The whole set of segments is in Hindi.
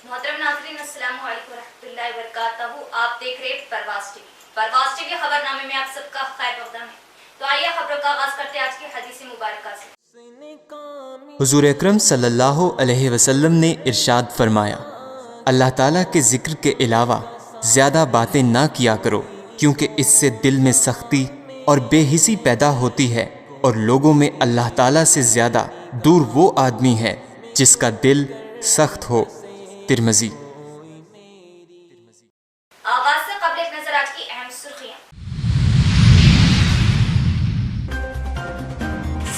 मोहतरम नाज़रीन, अस्सलामु अलैकुम रहमतुल्लाहि व बरकातहू। आप देख रहे परवाज़ टीवी खबरनामे में आप सबका खैर मक़दम है। तो आइए खबरों का आगाज़ करते हैं आज की हदीस मुबारका से। हुज़ूर अकरम सल्लल्लाहु अलैहि वसल्लम ने इरशाद फरमाया, अल्लाह ताला के ज़िक्र के अलावा ज़्यादा बातें ना किया करो, क्योंकि इससे दिल में सख्ती और बेहिसी पैदा होती है, और लोगों में अल्लाह ताला से ज़्यादा दूर वो आदमी है जिसका दिल सख्त हो। तिरमिज़ी। आगाज़ से क़ब्ल एक नज़र आज की अहम सुर्खियाँ।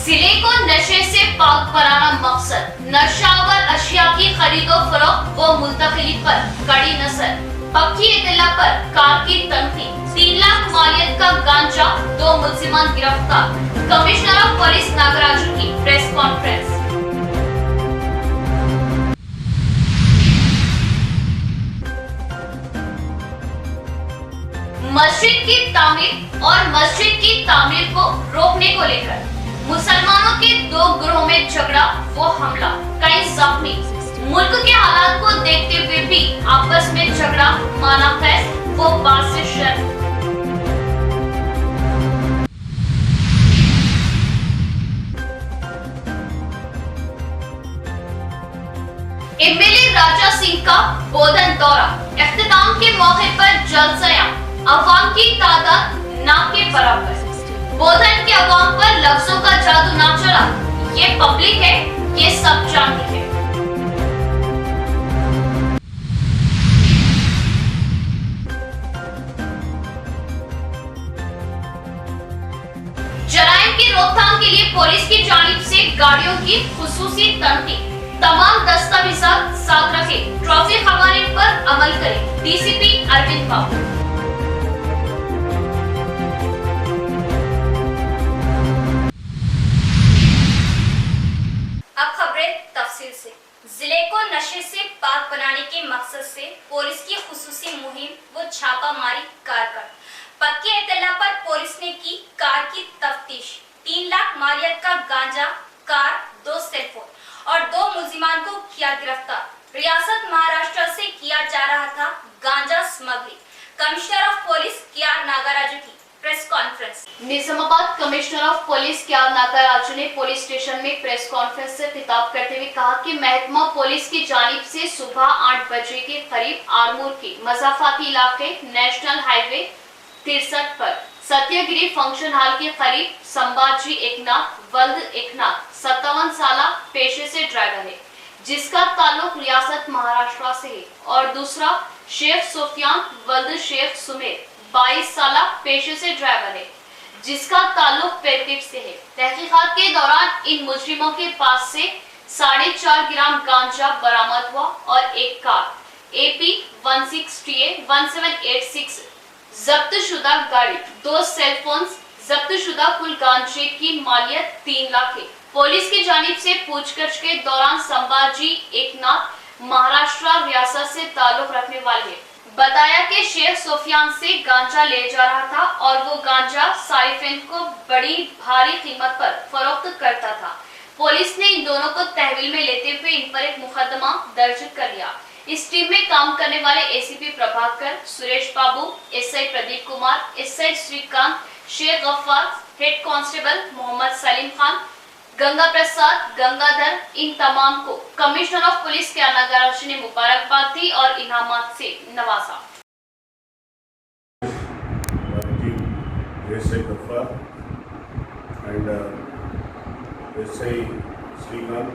जिले को नशे से पाक बनाना मकसद, नशावर अशिया की खरीदो फरोख्त व मुंतकिली पर कड़ी नजर। पक्की इत्तला पर कार की तनखी, 3 लाख मालियत का गांजा, 2 मुल्जिमान गिरफ्तार। कमिश्नर ऑफ पुलिस नागराजन की प्रेस कॉन्फ्रेंस। मस्जिद की तामीर और मस्जिद की तामीर को रोकने को लेकर मुसलमानों के 2 ग्रोहों में झगड़ा व हमला, कई जख्मी। मुल्क के हालात को देखते हुए भी आपस में झगड़ा, माना खैर वो बात से शर्म। एमएलए राजा सिंह का बोधन दौरा, इख्तिताम के मौके पर जलसा, अवाम की तादाद ना के बराबर। बोधन के अवाम पर लफ्जों का जादू ना चला, ये पब्लिक है, ये सब जानती है। जराइम की रोकथाम के लिए पुलिस की जानिब से गाड़ियों की खुसूसी तनकीद, तमाम दस्तावेजात साथ रखें, ट्रैफिक कवानीन पर अमल करें। डीसीपी अरविंद बाबू। अब खबरें तफसील से। जिले को नशे से पाक बनाने के मकसद से पुलिस की खुसूसी मुहिम व छापामारी कारगर। पक्की इत्तला पर पुलिस ने की कार की तफ्तीश, 3 लाख मालियत का गांजा, कार, 2 सेलफोन और 2 मुल्जिमान को किया गिरफ्तार। रियासत महाराष्ट्र से किया जा रहा था गांजा smuggling. Commissioner of police K R. Nagaraju की press conference. Nizamabad commissioner of police K R. Nagaraju ने पुलिस स्टेशन में प्रेस कॉन्फ्रेंस से खिताब करते हुए कहा कि महकमा पुलिस की जानिब से सुबह 8 बजे के करीब आरमूर के मजाफाती इलाके नेशनल हाईवे 63 पर सत्यगिरी फंक्शन हॉल के करीब संभाजी एकनाथ वल्द एकनाथ 57 साल पेशे से ड्राइवर है, जिसका ताल्लुक रियासत महाराष्ट्र से है, और दूसरा शेख सुफियान वल्द शेख सुमेर 22 साल पेशे से ड्राइवर है, जिसका ताल्लुक पेरकिट से है। तहकीकात के दौरान इन मुजरिमों के पास से 4.5 ग्राम गांजा बरामद हुआ और एक कार AP 16TA 1786 जब्तशुदा गाड़ी, 2 सेलफोन्स जब्तशुदा। कुल गांजे की मालियत 3 लाख है। पुलिस की जानिब से पूछताछ के दौरान संभाजी एकनाथ महाराष्ट्र रियासत से ताल्लुक रखने वाले हैं। बताया कि शेख सुफियान से गांजा ले जा रहा था और वो गांजा साइफिन को बड़ी भारी कीमत पर फरोख्त करता था। पुलिस ने इन दोनों को तहवील में लेते हुए इन पर एक मुकदमा दर्ज कर लिया। इस टीम में काम करने वाले ACP Prabhakar, Suresh Babu, SI Pradeep Kumar, SI Srikanth, Sheikh Ghaffar, head constable Mohammed Saleem Khan, Ganga Prasad, Gangadhar, इन तमाम को कमिश्नर ऑफ पुलिस के नागराजू ने मुबारकबाद दी और इनामात से नवाजा। SI Ghaffar and SI Srikanth,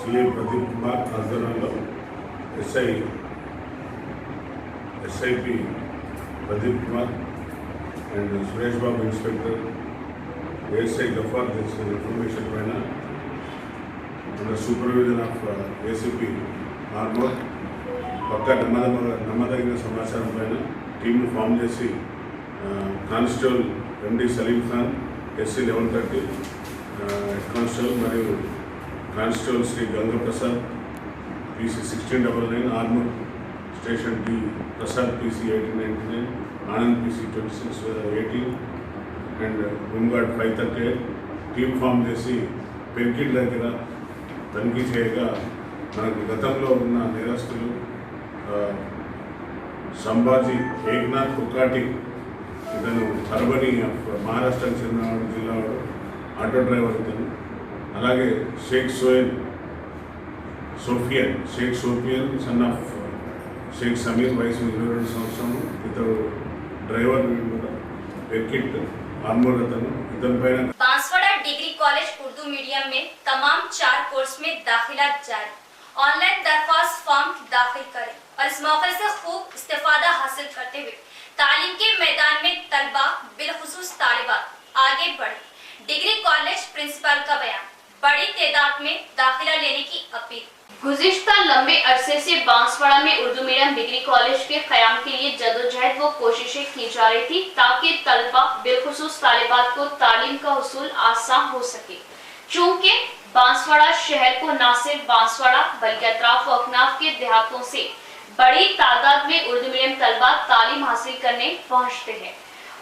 CA Pradeep Kumar आध्वर्యంలో SIP Pradeep Kumar and Suresh Babu Inspector, ASI Gafar, this information paina under supervision of ACP Armor, Pakka Namadagina Samacharam paina team form chesi Constable MD Salim Khan, SC 1130, Head Constable Mariu Constable Sri Ganga Prasad, PC 1699, Armor Station D Prasad PC 1899, Anand PC 2618 and Homeguard 538. Team form చేసి పెర్కిడ్ దగ్గర తనిఖీ చేయగా మనకు గతంలో ఉన్న నేరస్తులు సంభాజీ ఏక్నాథ్ కుకాటి, ఇతను పర్బని మహారాష్ట్రకు చెందినవాడు, జిల్లావాడు, ఆటో డ్రైవర్ ఇతను. అలాగే షేక్ సోఫియన్ సన్ ఆఫ్ షేక్ సమీర్, వయసు 22 సంవత్సరం. ఇతడు డ్రైవర్ కూడా పెర్కిట్ ఆర్మూర్ అతను. ఇతని పైన Banswara degree college Urdu medium में तमाम 4 कोर्स में दाखिला जारी। ऑनलाइन दरख्वास्त फॉर्म दाखिल करें और इस मौके से खूब इस्तेफादा हासिल करते हुए तालीम के मैदान में तलबा बिलखुसूस तालिबात आगे बढ़े। डिग्री कॉलेज प्रिंसिपल का बयान, बड़ी तादाद में दाखिला लेने की अपील। गुज़िश्ता लंबे अरसे से बांसवाड़ा में उर्दू मीडियम डिग्री कॉलेज के क़याम के लिए जदोजहद व कोशिशें की जा रही थी ताकि तलबा बिलखुसूस तालिबात को तालीम का हुसूल आसान हो सके। चूँकि बांसवाड़ा शहर को न सिर्फ बांसवाड़ा बल्कि अतराफ व अकनाफ के देहातों से बड़ी तादाद में उर्दू मीडियम तलबा तालीम हासिल करने पहुँचते हैं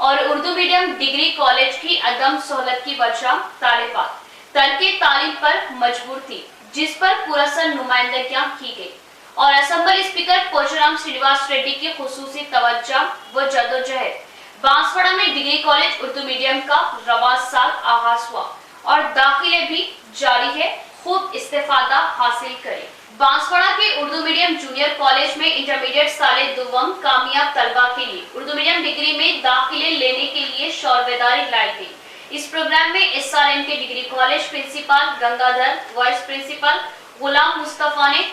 और उर्दू मीडियम डिग्री कॉलेज की अदम सहूलत की वजह तालिबात तर्के तालीम पर मजबूर थी, जिस पर पुरस्कार नुमाइंदगियां की गई और असेंबली स्पीकर पोचराम श्रीनिवास रेड्डी की खुसूसी तवज्जो व जदोजहद बांसवाड़ा में डिग्री कॉलेज उर्दू मीडियम का रवा साल आगाज हुआ और दाखिले भी जारी है। खूब इस्तेफादा हासिल करें। बांसवाड़ा के उर्दू मीडियम जूनियर कॉलेज में इंटरमीडिएट साले दुवम कामयाब तलबा के लिए उर्दू मीडियम डिग्री में दाखिले लेने के लिए शौरबेदारी लाई गई। इस प्रोग्राम में SRM के degree college principal Gangadhar, vice principal Ghulam Mustafa ने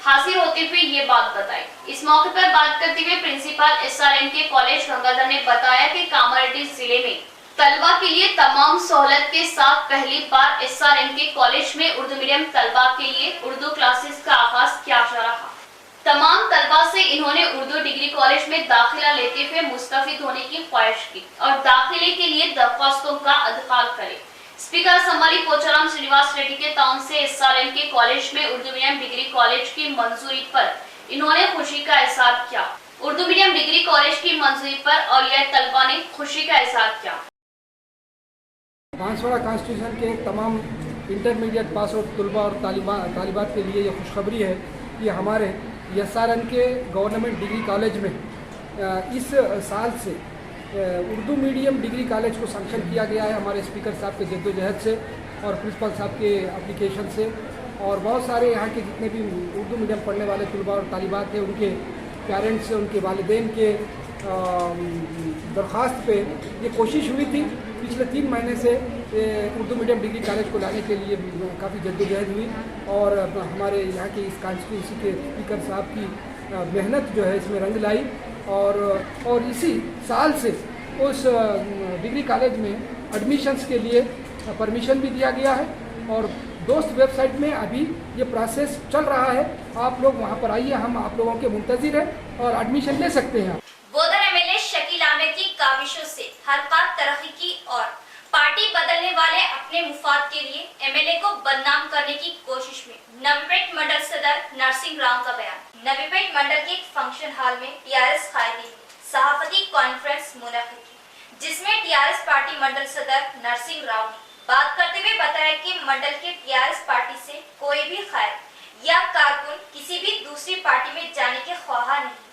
हाजिर होते हुए ये बात बताई। इस मौके पर बात करते हुए प्रिंसिपल SRM के कॉलेज गंगाधर ने बताया कि कामारेड्डी जिले में तलबा के लिए तमाम सहूलत के साथ पहली बार SRM के कॉलेज में उर्दू मीडियम तलबा के लिए उर्दू क्लासेस का आगाज किया जा रहा। तमाम तलबा से इन्होंने उर्दू डिग्री कॉलेज में दाखिला लेते हुए मुस्तफिद होने की ख्वाहिश की और दाखिले के लिए दरख्वास्तों का अदखाल करें। स्पीकर असेंबली पोचाराम श्रीनिवास रेड्डी के ताउन से SRM के कॉलेज में उर्दू मीडियम डिग्री कॉलेज की मंजूरी पर इन्होंने खुशी का इजहार किया। उर्दू मीडियम डिग्री कॉलेज की मंजूरी पर औलिया तलबा ने खुशी का इजहार किया। बांसवाड़ा कॉन्स्टिट्यूशन के तमाम इंटरमीडिएट पास आउट तलबा और तालिबात के लिए ये खुशखबरी है कि हमारे SRM के गवर्नमेंट डिग्री कॉलेज में इस साल से उर्दू मीडियम डिग्री कॉलेज को सैंक्शन किया गया है हमारे स्पीकर साहब के जद्दोजहद से और प्रिंसिपल साहब के एप्लीकेशन से। और बहुत सारे यहाँ के जितने भी उर्दू मीडियम पढ़ने वाले तलबा और तालिबात हैं, उनके पेरेंट्स से, उनके वालिदैन के दरख्वास्त पे ये कोशिश हुई थी। पिछले 3 महीने से उर्दू मीडियम डिग्री कॉलेज को लाने के लिए काफ़ी जद्दोजहद हुई और हमारे यहाँ के इस कॉन्स्टिट्यूंसी के स्पीकर साहब की मेहनत जो है इसमें रंग लाई और इसी साल से उस डिग्री कॉलेज में एडमिशन्स के लिए परमिशन भी दिया गया है और दोस्त वेबसाइट में अभी ये प्रोसेस चल रहा है। आप लोग वहाँ पर आइए, हम आप लोगों के मुंतज़िर हैं और एडमिशन ले सकते हैं। बोधन MLA शकील आमिर की काविशों से हर बात तरक्की की और पार्टी बदलने वाले अपने मुफाद के लिए MLA को बदनाम करने की कोशिश में नवीपेट मंडल सदर नरसिंह राव का बयान। नवीपेट मंडल के एक फंक्शन हॉल में TRS कायदीन सहाफती कॉन्फ्रेंस मुनक्किद की, जिसमें TRS पार्टी मंडल सदर नरसिंह राव ने बात करते हुए बताया कि मंडल के TRS पार्टी से कोई भी खैर या कारकुन किसी भी दूसरी पार्टी में जाने के ख्वाहा नहीं।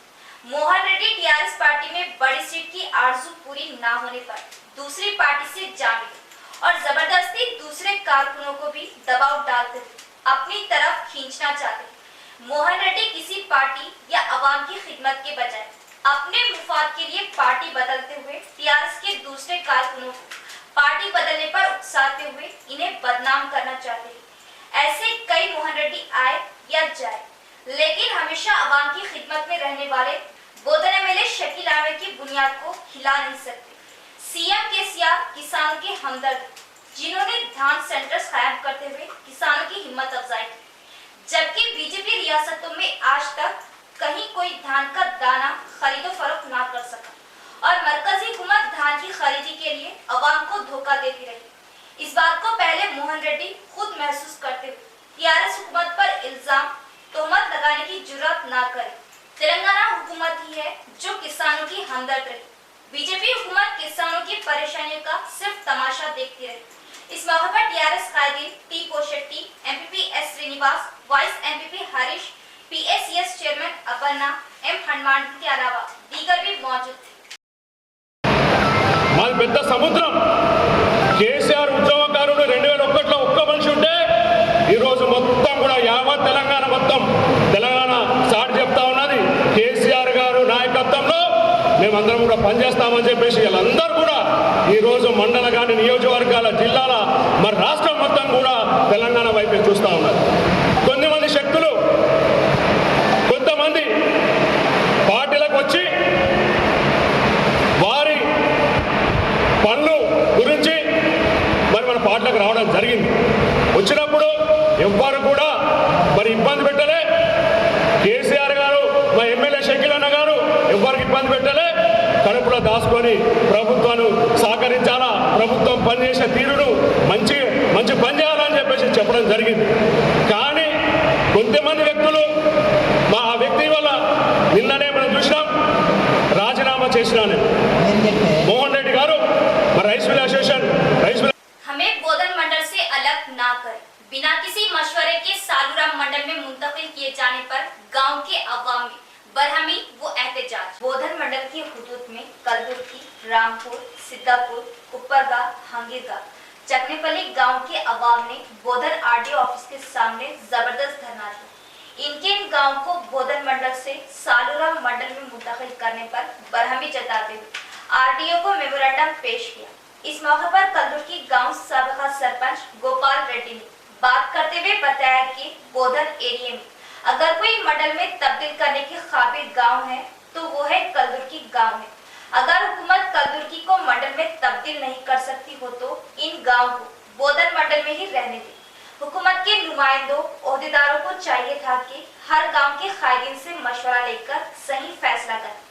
मोहन रेड्डी TRS पार्टी में बड़ी सीट की आरजू पूरी ना होने पर दूसरी पार्टी से जा मिले और जबरदस्ती दूसरे कारकुनों को भी दबाव डालते हुए अपनी तरफ खींचना चाहते। मोहन रेड्डी किसी पार्टी या अवाम की खिदमत के बजाय अपने मुफाद के लिए पार्टी बदलते हुए TRS के दूसरे कारकुनों को पार्टी बदलने पर उकसाते हुए इन्हें बदनाम करना चाहते हैं। ऐसे कई मोहन रेड्डी आए या जाए, लेकिन हमेशा अवाम की खिदमत में रहने वाले बोधन MLA शकील आमिर की बुनियाद को हिला नहीं सकते। CM KCR किसानों के हमदर्द, जिन्होंने धान सेंटर्स कायम करते हुए किसानों की हिम्मत अफजाई की, जबकि बीजेपी रियासतों में आज तक कहीं कोई धान का दाना खरीदो फरोख्त ना कर सका और मरकजी हुकूमत धान की खरीदी के लिए अवाम को धोखा देती रही। इस बात को पहले मोहन रेड्डी खुद महसूस करते हुए TRS हुकूमत पर इल्जाम तोहमत लगाने की जुर्रत ना करे। तेलंगाना हुकूमत ही है जो किसानों की हमदर्द रही। बीजेपी हुकूमत किसानों की परेशानियों का सिर्फ तमाशा देखती रही। इस मौके पर DRS Kayadeen, T Poshetty, MPP S Srinivas, vice MPP Harish, PACS chairman Aparna, M Hanuman के अलावा दीगर भी मौजूद थे। మాది పెద్ద సముద్రం. కేసీఆర్ ఉద్యమకారుడు 2001లో ఒక్క మనిషి ఉంటే ఈరోజు మొత్తం కూడా యావత్ తెలంగాణ మొత్తం తెలంగాణ సాటి చెప్తా ఉన్నది. కేసీఆర్ గారు నాయకత్వంలో మేమందరం కూడా పనిచేస్తామని చెప్పేసి వీళ్ళందరూ కూడా ఈరోజు మండల కానీ నియోజకవర్గాల జిల్లాల మరి రాష్ట్రం మొత్తం కూడా తెలంగాణ వైపే చూస్తూ ఉన్నారు. కొంతమంది శక్తులు కొంతమంది పార్టీలకు వచ్చి వారి పనులు గురించి మరి మన పార్టీలకు రావడం జరిగింది. వచ్చినప్పుడు ఎవ్వరు కూడా మరి ఇబ్బంది పెట్టలే. కేసీఆర్ గారు మా ఎమ్మెల్యే షకీల్ అన్న గారు ఎవ్వరికి ఇబ్బంది పెట్టలే. కడుపులో దాచుకొని ప్రభుత్వాన్ని సహకరించాలా, ప్రభుత్వం పనిచేసే తీరును మంచి పని చేయాలని చెప్పేసి చెప్పడం జరిగింది. కానీ కొంతమంది వ్యక్తులు మా ఆ వ్యక్తి వల్ల నిన్ననే మనం చూసినాం, రాజీనామా చేసినాను మోహన్ రెడ్డి గారు మరి రైస్ మిల్ అసోసియేషన్ हमें बोधन मंडल से अलग ना करें। बिना किसी मशवरे के सालूराम मंडल में मुंतकिल किए जाने पर गांव के अवाम में बरहमी व एहतजाज। बोधन मंडल की हुदूद में कलदुर्की, रामपुर, सिद्धापुर, कुप्परगा, हंगीरगा, चकनेपल्ली गांव के अवाम ने बोधन RDO ऑफिस के सामने जबरदस्त धरना दिया। इनके इन गांव को बोधन मंडल से सालूराम मंडल में मुंतकिल करने पर बरहमी जताते हुए RDO को मेमोरेंडम पेश किया। इस मौके पर कलदुर्की गांव साबका सरपंच गोपाल रेड्डी ने बात करते हुए बताया कि बोधन एरिया में अगर कोई मंडल में तब्दील करने के काबिल गांव है तो वो है कलदुर्की गांव है। अगर हुकूमत कलदुर्की को मंडल में तब्दील नहीं कर सकती हो तो इन गांव को बोधन मंडल में ही रहने दे। हुकूमत के नुमाइंदों ओहदेदारों को चाहिए था कि हर गांव के कायदीन से मशवरा लेकर सही फैसला करें।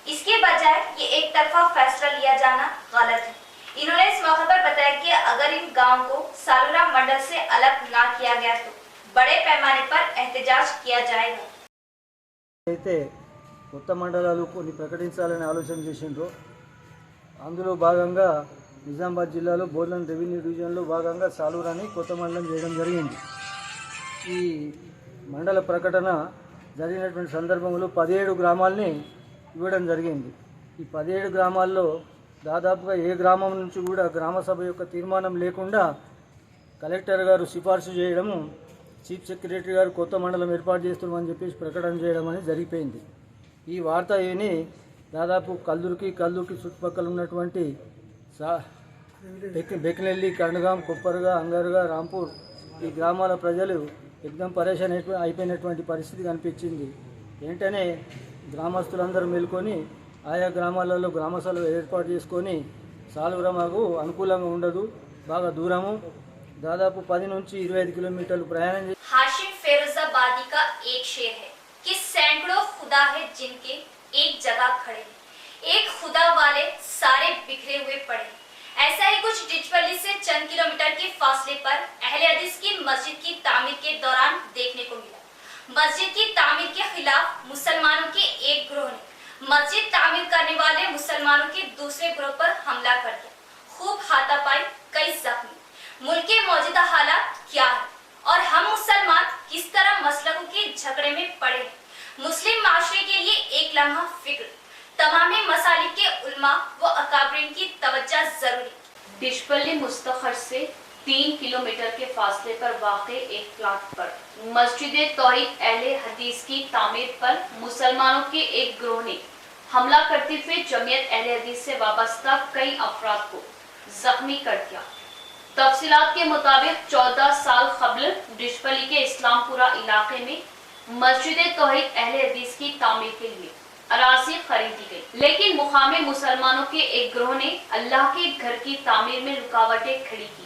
इसके बजाय ये एक तरफा फैसला लिया जाना गलत है। इन्होंने इस मौके पर बताया कि अगर इन गांव को सालूराम मंडल से अलग ना किया गया तो बड़े पैमाने पर एहतजाज किया जाएगा। అయితే కొత్త మండలాలు కొన్ని ప్రకటించాలని ఆలోచన చేసిండ్రు. అందులో భాగంగా నిజామాబాద్ జిల్లాలో బోధన్ రెవెన్యూ డివిజన్లో భాగంగా సాలూరాని కొత్త మండలం చేయడం జరిగింది. ఈ మండల ప్రకటన జరిగినటువంటి సందర్భంలో 17 గ్రామాలని ఇవ్వడం జరిగింది. ఈ 17 గ్రామాల్లో దాదాపుగా ఏ గ్రామం నుంచి కూడా గ్రామసభ యొక్క తీర్మానం లేకుండా కలెక్టర్ గారు సిఫార్సు చేయడము, చీఫ్ సెక్రటరీ గారు కొత్త మండలం ఏర్పాటు చేస్తున్నామని చెప్పేసి ప్రకటన చేయడం అనేది జరిగిపోయింది. ఈ వార్త విని దాదాపు కల్దుర్కి చుట్టుపక్కల ఉన్నటువంటి బెక్నెల్లి, కండగాం, కుప్పర్గా, అంగర్గా, రాంపూర్ ఈ గ్రామాల ప్రజలు ఎగ్దం పరేషాన్ అయిపోయినటువంటి పరిస్థితి కనిపించింది. వెంటనే గ్రామస్తులందరూ మేల్కొని ఆయా గ్రామాలలో గ్రామసభలు ఏర్పాటు చేసుకొని సాలూరామకు అనుకూలంగా ఉండదు, బాగా దూరము, దాదాపు 10 నుంచి 25 కిలోమీటర్లు ప్రయాణం చేసి हाशिम फिरोजाबादी का एक शेर है कि सैकड़ों खुदा है जिनके एक जगह खड़े हैं, एक खुदा वाले सारे बिखरे हुए पड़े हैं। ऐसा ही कुछ डिचपल्ली से चंद किलोमीटर के फासले पर अहले हदीस की मस्जिद की तामीर के दौरान देखने को मिला। मस्जिद की तामीर के खिलाफ मुसलमानों के एक ग्रोह ने मस्जिद तामीर करने वाले मुसलमानों के दूसरे ग्रोह पर हमला कर दिया। खूब हाथापाई, कई जख्मी। मुल्क के मौजूदा हालात क्या है और हम मुसलमान किस तरह मसलकों के झगड़े में पड़े हैं। मुस्लिम माशरे के लिए एक लम्हा फिक्र, तमाम मसालिक के उलमा व अकाबरीन की तवज्जो जरूरी। डिशपल्ली मुस्तखर से 3 किलोमीटर के फासले पर वाक़े एक प्लाट पर मस्जिद तौहीद अहले हदीस की तामीर पर मुसलमानों के एक ग्रोह ने हमला करते हुए जमीयत अहले हदीस से वाबस्ता कई अफराद को जख्मी कर दिया। तफसीलात के मुताबिक 14 साल कबल डिशपल्ली के इस्लामपुरा इलाके में मस्जिद तौहीद अहले हदीस की तामीर के लिए अराजी खरीदी गई, लेकिन मुकामी मुसलमानों के एक ग्रोह ने अल्लाह के घर की तामीर में रुकावटें खड़ी की।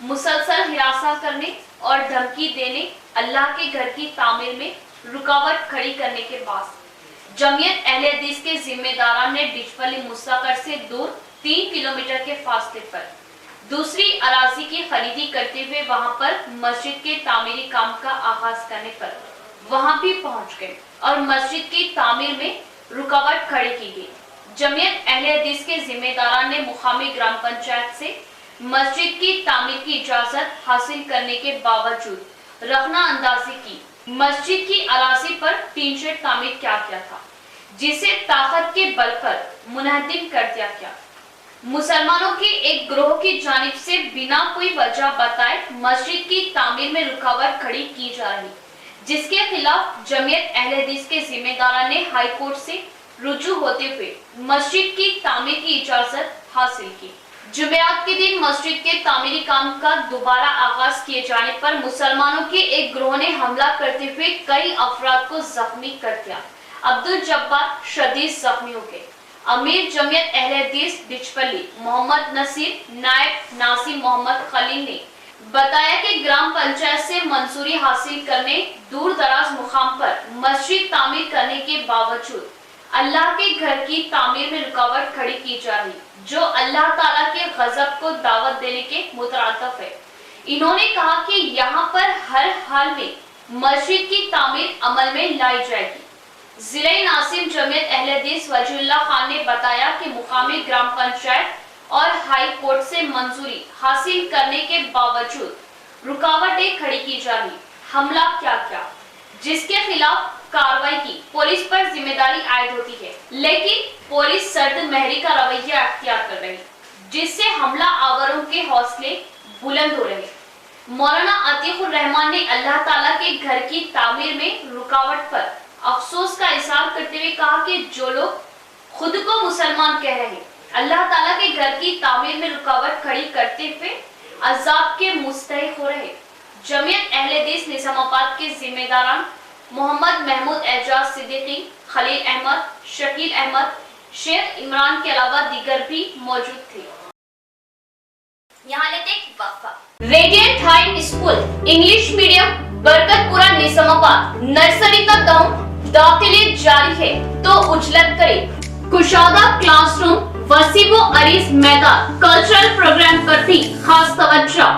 मुसलसल हिरासा करने और धमकी देने, अल्लाह के घर की तामीर में रुकावट खड़ी करने के बाद जमीयत अहले हदीस के जिम्मेदारान ने डिशपल्ली मुस्तखर से दूर 3 किलोमीटर के फासले पर दूसरी अराजी की खरीदी करते हुए वहां पर मस्जिद के तामीरी काम का आगाज करने पर वहां भी पहुंच गए और मस्जिद की तामीर में रुकावट खड़ी की गई। जमीयत अहले हदीस के जिम्मेदारान ने मुकामी ग्राम पंचायत से मस्जिद की तामीर की इजाजत हासिल करने के बावजूद रखना अंदाजी की मस्जिद की अराजी पर टीन शेड तामीर क्या था, जिसे ताकत के बल पर मुनहदिम कर दिया गया। मुसलमानों के एक ग्रोह की जानिब से बिना कोई वजह बताए मस्जिद की तामीर में रुकावट खड़ी की जा रही, जिसके खिलाफ जमीयत अहले हदीस के जिम्मेदारों ने हाई कोर्ट से रुजू होते हुए मस्जिद की तामीर की इजाजत हासिल की। जुमेरात के दिन मस्जिद के तामीरी काम का दोबारा आगाज किए जाने पर मुसलमानों के एक ग्रोह ने हमला करते हुए कई अफराद को जख्मी कर दिया। अब्दुल जब्बार शदीद जख्मी हो गए। अमीर जमीयत अहले हदीस बिचपल्ली मोहम्मद नसीर नायब नासिम मोहम्मद खलील ने बताया कि ग्राम पंचायत से मंजूरी हासिल करने दूर दराज मुकाम पर मस्जिद तामीर करने के बावजूद अल्लाह के घर की तामीर में रुकावट खड़ी की जा रही, जो अल्लाह ताला के गजब को दावत देने के मुतरादिफ है। इन्होंने कहा कि यहाँ पर हर हाल में मस्जिद की तामीर अमल में लाई जाएगी। जिले नासिम जमीयत अहले हदीस वजीउल्लाह खान ने बताया कि मुकामी ग्राम पंचायत और हाई कोर्ट से मंजूरी हासिल करने के बावजूद रुकावटें खड़ी की जा रही। हमला क्या जिसके खिलाफ कार्रवाई की पुलिस पर जिम्मेदारी आयद होती है, लेकिन पुलिस सर्द महरी का रवैया अख्तियार कर रही, जिससे हमला आवरों के हौसले बुलंद हो रहे। मौलाना अतीकुर रहमान ने अल्लाह ताला के घर की तामीर में रुकावट पर अफसोस का इजहार करते हुए कहा कि जो लोग खुद को मुसलमान कह रहे हैं, अल्लाह ताला के घर की तामीर में रुकावट खड़ी करते हुए अजाब के मुस्तहिक हो रहे। जमीयत अहले हदीस निजामाबाद के जिम्मेदारान मोहम्मद महमूद एजाज सिद्दीकी, खलील अहमद, शकील अहमद, शेख इमरान के अलावा दीगर भी मौजूद थे। यहाँ लेते एक वक्फा। Radiant high school English medium Barkatpura Nizamabad nursery का दाखिले जारी है तो उजलत करे। कुशादा क्लासरूम, वसीबो अरीज मैदान, कल्चरल प्रोग्राम पर भी खास तवज्जो।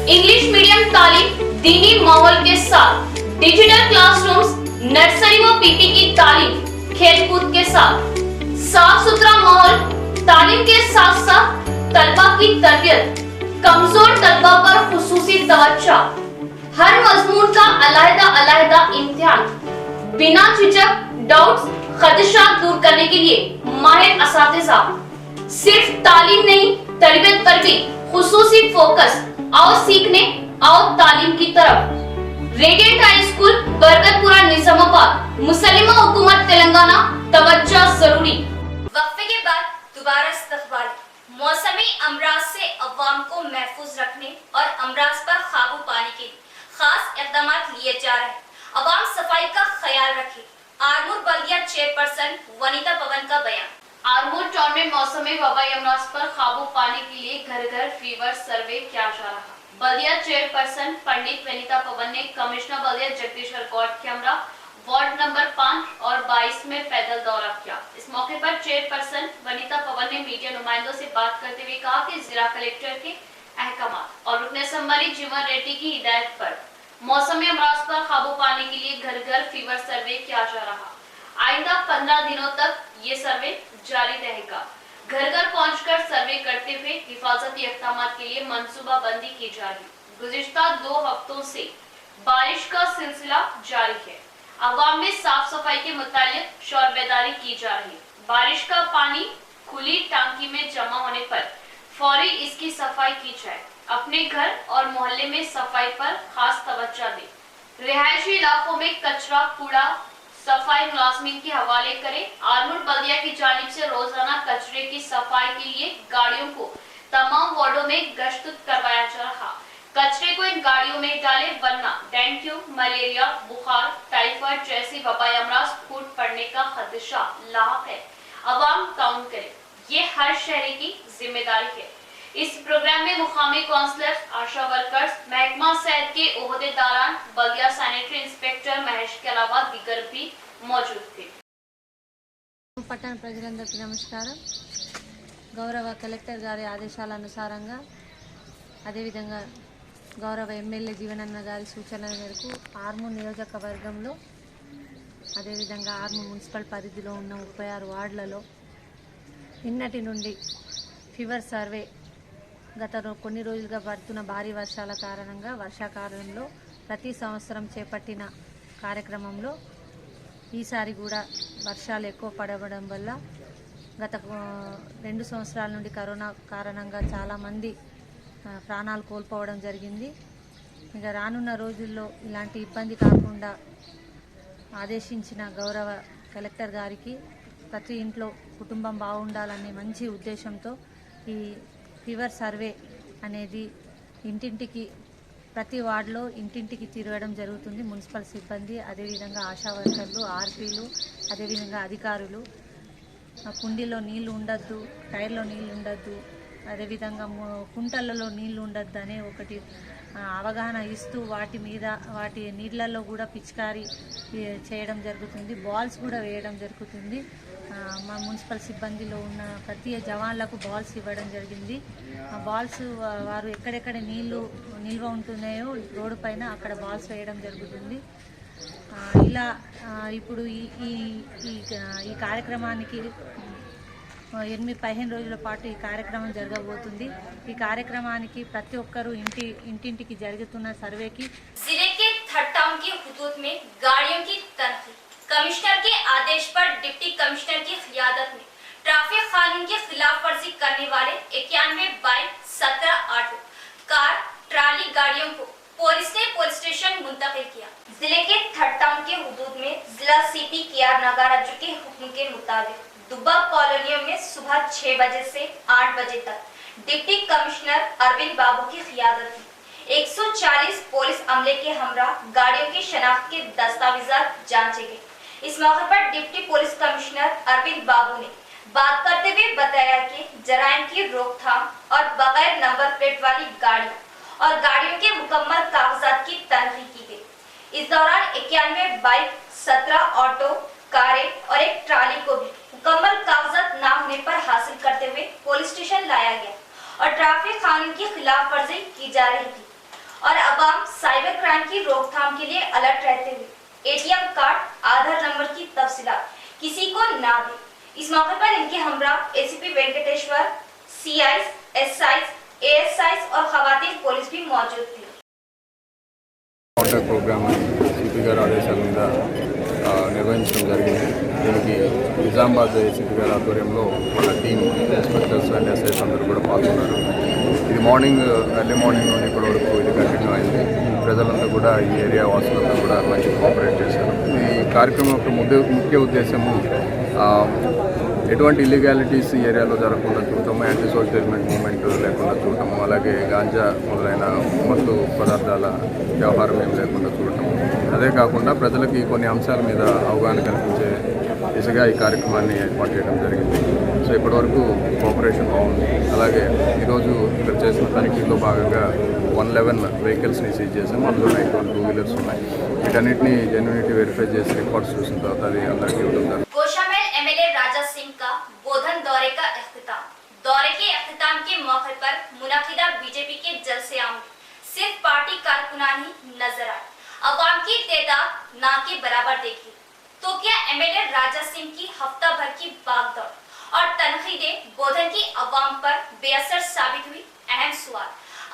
इंग्लिश मीडियम तालीम दीनी माहौल के साथ, डिजिटल क्लासरूम्स, नर्सरी व पीटी की तालीम खेलकूद के साथ, साफ सुथरा माहौल, तालीम के साथ साथ तलबा की तरबियत, कमजोर तलबा पर खुसूसी तवज्जो, हर मजमून का अलहदा इम्तिहान, बिना झिझक डाउट्स खदशात दूर करने के लिए माहिर असातिज़ा, सिर्फ तालीम नहीं तरबियत पर भी खुसूसी फोकस। आओ सीखने, आओ तालीम की तरफ। Radiant high school Barkatpura Nizamabad, मुसलिमा हुकूमत तेलंगाना, तवज्जो जरूरी। वक्फे के बाद दोबारा इस्तकबाल। मौसमी अमराज से अवाम को महफूज रखने और अमराज पर काबू पाने के लिए खास इक़दाम लिए जा रहे हैं। अवाम सफाई का ख्याल रखे। आरमूर बल्दिया चेयरपर्सन वनीता पवन का बयान। आरमूर टाउन में मौसमी वबाई अमराज पर काबू पाने के लिए घर घर फीवर सर्वे किया जा रहा। बल्दिया चेयरपर्सन पंडित वनीता पवन ने कमिश्नर बल्दिया जगदीश्वर गौड़ कैमरा वार्ड नंबर 5 और 22 में पैदल दौरा किया। इस मौके पर चेयरपर्सन वनीता पवन ने मीडिया नुमाइंदों से बात करते हुए कहा कि जिला कलेक्टर के अहकाम और रुकन असम्बली जीवन रेड्डी की हिदायत पर मौसमी अमराज पर काबू पाने के लिए घर घर फीवर सर्वे किया जा रहा। आइंदा 15 दिनों तक ये सर्वे जारी रहेगा। घर घर पहुंचकर सर्वे करते हुए हिफाजती इक़दाम के लिए मंसूबा बंदी की जा रही। गुज़िश्ता 2 हफ्तों से बारिश का सिलसिला जारी है। अवाम में साफ सफाई के मुतालिक शौर बेदारी की जा रही। बारिश का पानी खुली टांकी में जमा होने पर फौरी इसकी सफाई की जाए। अपने घर और मोहल्ले में सफाई पर खास तवज्जो दें। रिहायशी इलाकों में कचरा कूड़ा सफाई मुलाजमीन के हवाले करें। आरमूर बल्दिया की जानिब से रोजाना कचरे की सफाई के लिए गाड़ियों को तमाम वार्डों में गश्त करवाया जा रहा। कचरे को इन गाड़ियों में डाले, वरना डेंगू, मलेरिया, बुखार, टाइफाइड जैसी वबाई अमराज फूट पड़ने का खदशा लाक है। अवाम काउंट करे, ये हर शहरी की जिम्मेदारी है। इस प्रोग्राम में मुकामी काउंसलर, आशा वर्कर्स, महकमा सेहत के ओहदेदारान, बल्दिया सैनिटरी इंस्पेक्टर महेश के अलावा दीगर भी मौजूद थे। పట్టణ ప్రజలందరికీ నమస్కారం। గౌరవ కలెక్టర్ గారి ఆదేశాల అనుసారంగా అదేవిధంగా గౌరవ ఎమ్మెల్యే జీవనన్న గారి సూచనల మేరకు ఆర్మూర్ నియోజకవర్గంలో అదేవిధంగా ఆర్మూర్ మున్సిపల్ పరిధిలో ఉన్న 36 వార్డులలో నిన్నటి నుండి ఫీవర్ సర్వే కొన్ని రోజులుగా పడుతున్న భారీ వర్షాల కారణంగా వర్షాకాలంలో ప్రతి సంవత్సరం చేపట్టిన కార్యక్రమంలో ఈసారి కూడా వర్షాలు ఎక్కువ పడడం వల్ల గత 2 సంవత్సరాల నుండి కరోనా కారణంగా చాలామంది ప్రాణాలు కోల్పోవడం జరిగింది. ఇక రానున్న రోజుల్లో ఇలాంటి ఇబ్బంది కాకుండా ఆదేశించిన గౌరవ కలెక్టర్ గారికి ప్రతి ఇంట్లో కుటుంబం బాగుండాలనే మంచి ఉద్దేశంతో ఈ ఫీవర్ సర్వే అనేది ఇంటింటికి ప్రతి వార్డులో ఇంటింటికి తిరగడం జరుగుతుంది. మున్సిపల్ సిబ్బంది, అదేవిధంగా ఆశా వర్కర్లు, ఆర్పీలు, అదేవిధంగా అధికారులు కుండీలో నీళ్లు ఉండద్దు, టైర్లో నీళ్లు ఉండద్దు, అదేవిధంగా కుంటలలో నీళ్లు ఉండద్దు అనే ఒకటి అవగాహన ఇస్తూ వాటి నీళ్ళల్లో కూడా పిచికారీ చేయడం జరుగుతుంది. బాల్స్ కూడా వేయడం జరుగుతుంది. మా మున్సిపల్ సిబ్బందిలో ఉన్న ప్రతి జవాన్లకు బాల్స్ ఇవ్వడం జరిగింది. ఆ బాల్స్ వారు ఎక్కడెక్కడ నీళ్లు నిల్వ ఉంటున్నాయో రోడ్డు పైన అక్కడ బాల్స్ వేయడం జరుగుతుంది. ఇలా ఇప్పుడు ఈ కార్యక్రమానికి 15 రోజుల పాటు ఈ కార్యక్రమం జరగబోతుంది. ఈ కార్యక్రమానికి ప్రతి ఒక్కరూ ఇంటింటికి జరుగుతున్న సర్వేకి जिले के थर्ड टाउन की हुदूद में गाड़ियों की तनखी कमिश्नर के आदेश पर डिप्टी कमिश्नर की क़ियादत में ट्रैफिक कानून की खिलाफ वर्जी करने वाले 91 बाइक, 17 ऑटो, कार, ट्राली गाड़ियों को पुलिस ने पुलिस स्टेशन मुंतकिल किया। जिले के थर्ड टाउन के हुदूद में जिला सीपी KR नागाराजू के हुक्म के मुताबिक दुब्बा कॉलोनियों में सुबह 6 बजे से 8 बजे तक डिप्टी कमिश्नर अरविंद बाबू की क़ियादत में 140 पुलिस अमले के हमरा गाड़ियों की शनाख्त के दस्तावेजात जांचे गए। इस मौके पर डिप्टी पुलिस कमिश्नर अरविंद बाबू ने बात करते हुए बताया कि जराइम की रोकथाम और बगैर नंबर प्लेट वाली गाड़ियों और गाड़ियों के मुकम्मल कागजात की तनखी की गई। इस दौरान 91 बाइक, 17 ऑटो, कारें और एक ट्राली को भी मुकम्मल कागजात न होने पर हासिल करते हुए पुलिस स्टेशन लाया गया और ट्रैफिक कानून की खिलाफ वर्जी की जा रही थी और अवाम साइबर क्राइम की रोकथाम के लिए अलर्ट रहते हुए ATM कार्ड, आधार नंबर की तफसीलात किसी को ना दे। इस मौके पर इनके हमरा ACP Venkateshwara, CIs, SIs, ASIs और खवातीन पुलिस भी मौजूद थी। ప్రోగ్రామ్ సిపి గారి ఆదేశాల మీద నిర్వహించడం జరిగింది. దీనికి నిజామాబాద్ ఏసీపీ గారి ఆధ్వర్యంలో వాళ్ళ టీం ఇన్స్పెక్టర్స్ అండ్ ఎస్ఐస్ అందరూ కూడా పాల్గొన్నారు. ఇది ఎర్లీ మార్నింగ్ నుండి ఇప్పటి వరకు ఇది కంటిన్యూ అయింది. ప్రజలంతా కూడా ఈ ఏరియా వాసులంతా కూడా మంచి కోఆపరేట్ చేశారు. ఈ కార్యక్రమం యొక్క ముఖ్య ఉద్దేశము ఎటువంటి ఇల్లీగాలిటీస్ ఈ ఏరియాలో జరగకుండా చూడటము, యాంటీ సోషల్ మూవ్మెంట్ లేకుండా చూడటము, అలాగే గాంజా మొదలైన మత్తు పదార్థాల వ్యవహారం ఏం లేకుండా చూడటము, అదే కాకుండా ప్రజలకి కొన్ని అంశాల మీద అవగాహన కల్పించే దిశగా ఈ కార్యక్రమాన్ని ఏర్పాటు చేయడం జరిగింది. సో ఇప్పటివరకు కోఆపరేషన్ బాగుంది. అలాగే ఈరోజు ఇక్కడ చేసిన తనిఖీలో భాగంగా 111 వెహికల్స్ని సీజ్ చేసాము. అందులో 91 2 వీలర్స్ ఉన్నాయి. వీటన్నిటిని జెన్యూనిటీ వెరిఫై చేసి రికార్డ్స్ చూసిన తర్వాత అది అందరికీ ఇవ్వడం జరిగింది. गोशामेल MLA राजा सिंह का बोधन दौरे का इख्तिताम। दौरे के इख्तिताम के मौके पर मुनाकिदा बीजेपी के जलसे-आम सिर्फ पार्टी कारकुनान ही नजर आए। अवाम की तादाद ना के बराबर देखी तो क्या MLA राजा सिंह की हफ्ता भर की भागदौड़ और तनकीदें बोधन की अवाम पर बेअसर साबित हुई? अहम सवाल।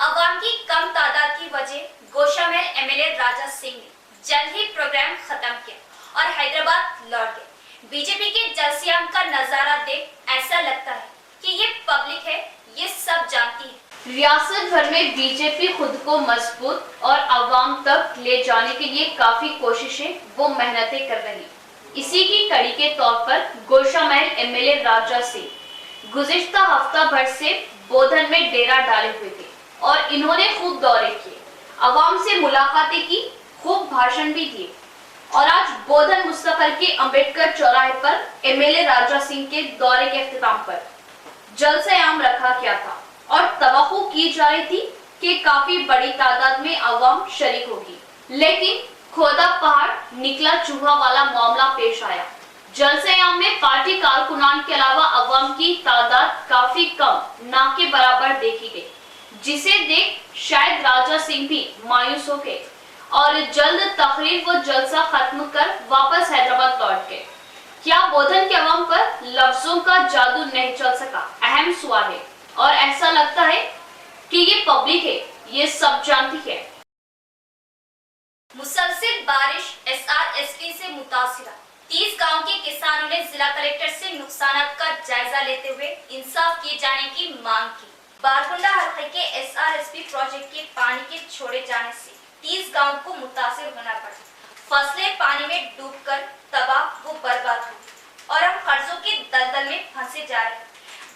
अवाम की कम तादाद की वजह गोशामेल MLA राजा सिंह ने जल्द ही प्रोग्राम खत्म किया और हैदराबाद लौट गए। बीजेपी के जलसियाम का नजारा देख ऐसा लगता है कि ये पब्लिक है, ये सब जानती है। रियासत भर में बीजेपी खुद को मजबूत और अवाम तक ले जाने के लिए काफी कोशिशें वो मेहनतें कर रही। इसी की कड़ी के तौर पर गोशामेल MLA राजा सिंह गुज़िश्ता हफ्ता भर से बोधन में डेरा डाले हुए थे और इन्होंने खूब दौरे किए, अवाम से मुलाकातें की, खूब भाषण भी दिए और आज बोधन मुस्तफल के अंबेडकर चौराहे पर MLA राजा सिंह के दौरे के इख्तिताम पर जलसे-आम रखा गया था और तवक्को की जा रही थी कि काफी बड़ी तादाद में अवाम शरीक होगी, लेकिन खोदा पहाड़ निकला चूहा वाला मामला पेश आया। जलसे-आम में पार्टी कारकुनान के अलावा अवाम की तादाद काफी कम, ना के बराबर देखी गई, जिसे देख शायद राजा सिंह भी मायूस हो गए और जल्द तकरीर व जलसा खत्म कर वापस हैदराबाद लौट गए। क्या बोधन के अवाम पर लफ्जों का जादू नहीं चल सका? अहम सवाल है और ऐसा लगता है कि ये पब्लिक है, ये सब जानती है। मुसलसल बारिश SRSP से मुतासिरा 30 गांव के किसानों ने जिला कलेक्टर से नुकसानात का जायजा लेते हुए इंसाफ किए जाने की मांग की। बारकुंडा हल्के के SRSP प्रोजेक्ट के पानी के छोड़े जाने से 30 गांव को मुतासिर होना पड़ा। फसलें पानी में डूबकर तबाह व बर्बाद हुई और अब कर्जों के दलदल में फंसे जा रहे हैं।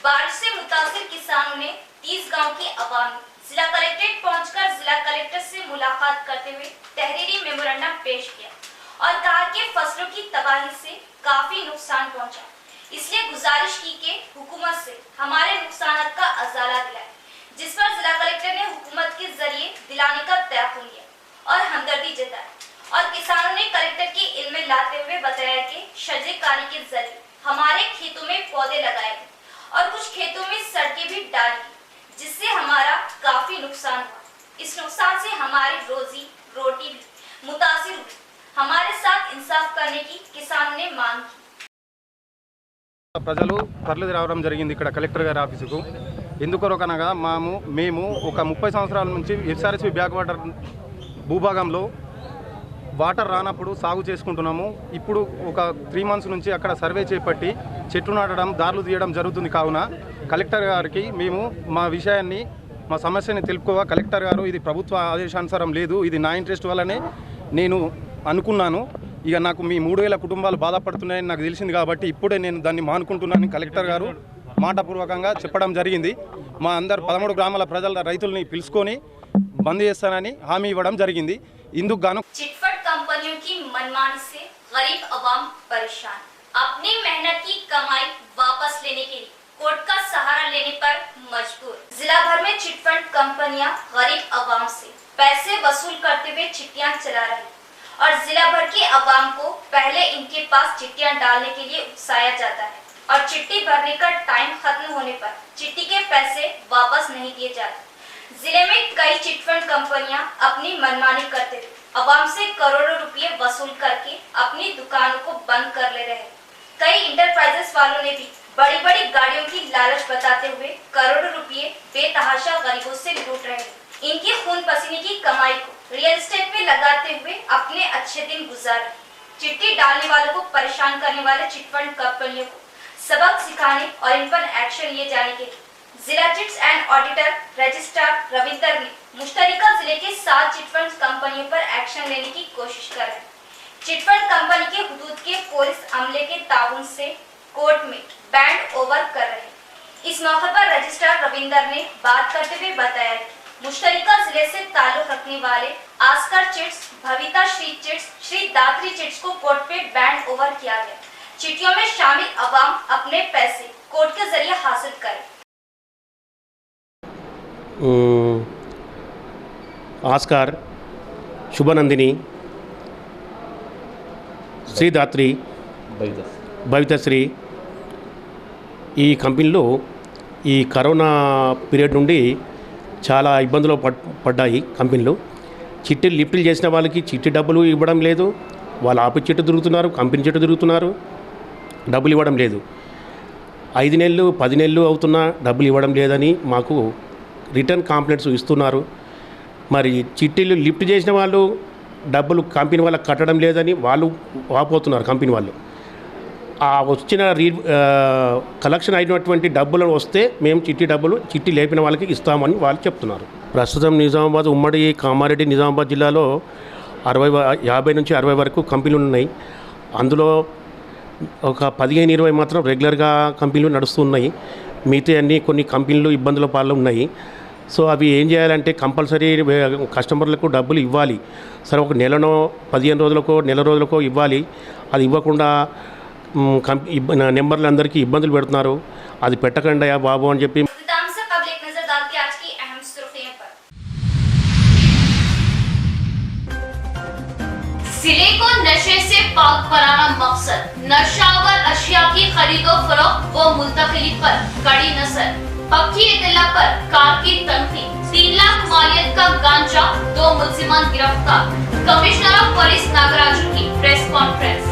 बारिश से मुतासिर किसानों ने 30 गांव के अवाम जिला कलेक्ट्रेट पहुंचकर जिला कलेक्टर से मुलाकात करते हुए तहरीरी मेमोरेंडम पेश किया और कहा कि फसलों की तबाही से काफी नुकसान पहुंचा, इसलिए गुजारिश की कि हुकूमत से हमारे नुकसान का अजाला दिलाए, जिस पर जिला कलेक्टर ने हुकूमत के जरिए दिलाने का तयक़ुन किया और हमदर्दी जताई और किसानों ने कलेक्टर के इल्म में लाते हुए बताया कि शजरकारी के जरिए हमारे खेतों में पौधे लगाए गए और कुछ खेतों में सड़कें भी डाली, जिससे हमारा काफी नुकसान हुआ। इस नुकसान से हमारी रोजी रोटी भी मुतासिर हुई। हमारे साथ इंसाफ करने की किसानों ने मांग की। ప్రజలు తరలి రావడం జరిగింది ఇక్కడ కలెక్టర్ గారి ఆఫీసుకు. ఎందుకొరకనగా మేము ఒక 30 సంవత్సరాల నుంచి SRSP బ్యాక్ వాటర్ భూభాగంలో వాటర్ రానప్పుడు సాగు చేసుకుంటున్నాము. ఇప్పుడు ఒక 3 మంత్స్ నుంచి అక్కడ సర్వే చేపట్టి చెట్లు నాటడం, దారులు తీయడం జరుగుతుంది. కావున కలెక్టర్ గారికి మేము మా విషయాన్ని, మా సమస్యని తెలుపుకోగా కలెక్టర్ గారు ఇది ప్రభుత్వ ఆదేశానుసారం లేదు, ఇది నా ఇంట్రెస్ట్ వల్లనే నేను అనుకున్నాను. ఇక నాకు మీ 3000 కుటుంబాలు బాధపడుతున్నాయని నాకు తెలిసింది కాబట్టి ఇప్పుడే నేను దాన్ని మానుకుంటున్నాను కలెక్టర్ గారు మాటపూర్వకంగా చెప్పడం జరిగింది. మా అందరు 13 గ్రామాల ప్రజల రైతుల్ని పిలుచుకొని బంద్ చేస్తానని హామీ ఇవ్వడం జరిగింది. ఇందుకు గాను चिटफंड कंपनियों की मनमानी से गरीब अवाम परेशान, अपनी मेहनत की कमाई वापस लेने के लिए कोर्ट का सहारा लेने पर मजबूर। जिला भर में चिटफंड कंपनियां गरीब अवाम से पैसे वसूल करते हुए चिट्ठियां चला रही और जिला भर के अवाम को पहले इनके पास चिट्ठियां डालने के लिए उकसाया जाता है और चिट्ठी भरने का टाइम खत्म होने पर चिट्ठी के पैसे वापस नहीं दिए जाते। जिले में कई चिटफंड कंपनियां अपनी मनमानी करते हुए अवाम से करोड़ों रुपए वसूल करके अपनी दुकानों को बंद कर ले रहे हैं। कई इंटरप्राइजेस वालों ने भी बड़ी बड़ी गाड़ियों की लालच बताते हुए करोड़ों रुपए बेतहाशा गरीबों से लूट रहे हैं। इनकी खून पसीने की कमाई को रियल एस्टेट में लगाते हुए अपने अच्छे दिन गुजार रहे। चिट्ठी डालने वालों को परेशान करने वाले चिटफंड कंपनियों को सबक सिखाने और इन पर एक्शन लिए जाने के लिए जिला chits and auditor registrar Ravinder ने मुश्तरिका जिले के 7 चिटफंड कंपनियों पर एक्शन लेने की कोशिश कर रहे हैं। चिटफंड कंपनी के हुदूद के पुलिस अमले के ताउन से कोर्ट में बैंड ओवर कर रहे हैं। इस मौके पर रजिस्ट्रार रविंदर ने बात करते हुए बताया कि मुश्तरिका जिले से ताल्लुक रखने वाले आस्कर चिट्स, भविता श्री चिट्स, श्री दात्री चिट्स को कोर्ट पे बैंड ओवर किया गया। चिट्ठियों में शामिल अवाम अपने पैसे कोर्ट के जरिए हासिल करें। ఆస్కార్, శుభనందిని, శ్రీదాత్రి, భవితశ్రీ ఈ కంపెనీలు ఈ కరోనా పీరియడ్ నుండి చాలా ఇబ్బందులు పడ్డాయి. కంపెనీలు చిట్టీలు లిఫ్ట్లు చేసిన వాళ్ళకి చిట్టి డబ్బులు ఇవ్వడం లేదు, వాళ్ళు ఆఫీస్ చెట్టు తిరుగుతున్నారు, కంపెనీ చెట్టు తిరుగుతున్నారు, డబ్బులు ఇవ్వడం లేదు. 5 నెలలు 10 నెలలు అవుతున్నా డబ్బులు ఇవ్వడం లేదని మాకు రిటర్న్ కంప్లైంట్స్ ఇస్తున్నారు. మరి చిట్టీలు లిఫ్ట్ చేసిన వాళ్ళు డబ్బులు కంపెనీ వాళ్ళకి కట్టడం లేదని వాళ్ళు వాపోతున్నారు. కంపెనీ వాళ్ళు ఆ వచ్చిన కలెక్షన్ అయినటువంటి డబ్బులు వస్తే మేము చిట్టి లేపిన వాళ్ళకి ఇస్తామని వాళ్ళు చెప్తున్నారు. ప్రస్తుతం నిజామాబాద్, ఉమ్మడి కామారెడ్డి, నిజామాబాద్ జిల్లాలో 50 నుంచి 60 వరకు కంపెనీలు ఉన్నాయి. అందులో ఒక 15-20 మాత్రం రెగ్యులర్గా కంపెనీలు నడుస్తున్నాయి. మిగతా అన్నీ కొన్ని కంపెనీలు ఇబ్బందుల పాలు ఉన్నాయి. సో అవి ఏం చేయాలంటే కంపల్సరీ కస్టమర్లకు డబ్బులు ఇవ్వాలి. సరే ఒక నెలనో 15 రోజులకో నెల రోజులకో ఇవ్వాలి. అది ఇవ్వకుండా నెంబర్లు అందరికీ ఇబ్బందులు పెడుతున్నారు. అది పెట్టకండి బాబు అని చెప్పి जिले को नशे से पाक बनाना मकसद, नशावर अशिया की खरीदो फरोख्त व मुंतकिली पर कड़ी नजर, पक्की इत्तला पर कार की तनखी, 3 लाख मालियत का गांजा, 2 मुलजिमान गिरफ्तार। कमिश्नर ऑफ पुलिस नागराजन की प्रेस कॉन्फ्रेंस।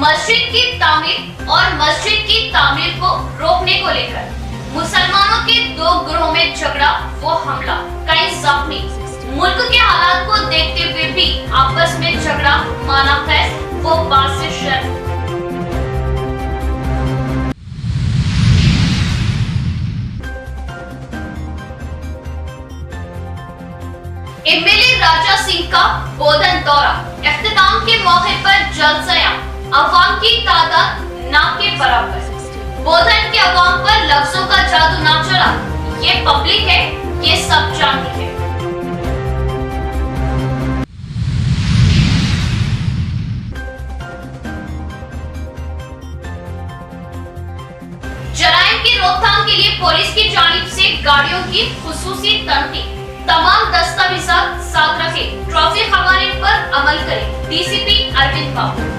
मस्जिद की तामीर और मस्जिद की तामीर को रोकने को लेकर मुसलमानों के दो ग्रोह में झगड़ा वो हमला, कई जख्मी। मुल्क के हालात को देखते हुए भी आपस में झगड़ा, माना खैर वो बात से शर्म। एमएलए राजा सिंह का बोधन दौरा, इख्तिताम के मौके पर जलसया, अवाम की तादाद ना के बराबर। बोधन के अवाम पर लफ्जों का जादू ना चला, ये पब्लिक है, ये सब जानती है। जराइम की रोकथाम के लिए पुलिस की जानिब से गाड़ियों की खुसूसी तनकीद, तमाम दस्तावेजात साथ रखें, ट्रैफिक कवानीन पर अमल करें, डीसीपी अरविंद बाबू।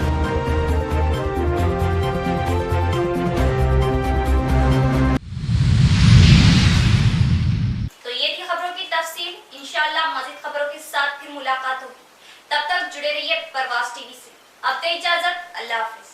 तो ये थी खबरों की तफसील। इंशाअल्लाह मज़ीद खबरों के साथ फिर मुलाकात होगी। तब तक जुड़े रहिए परवाज़ टीवी से। अब दे इजाजत, अल्लाह हाफिज।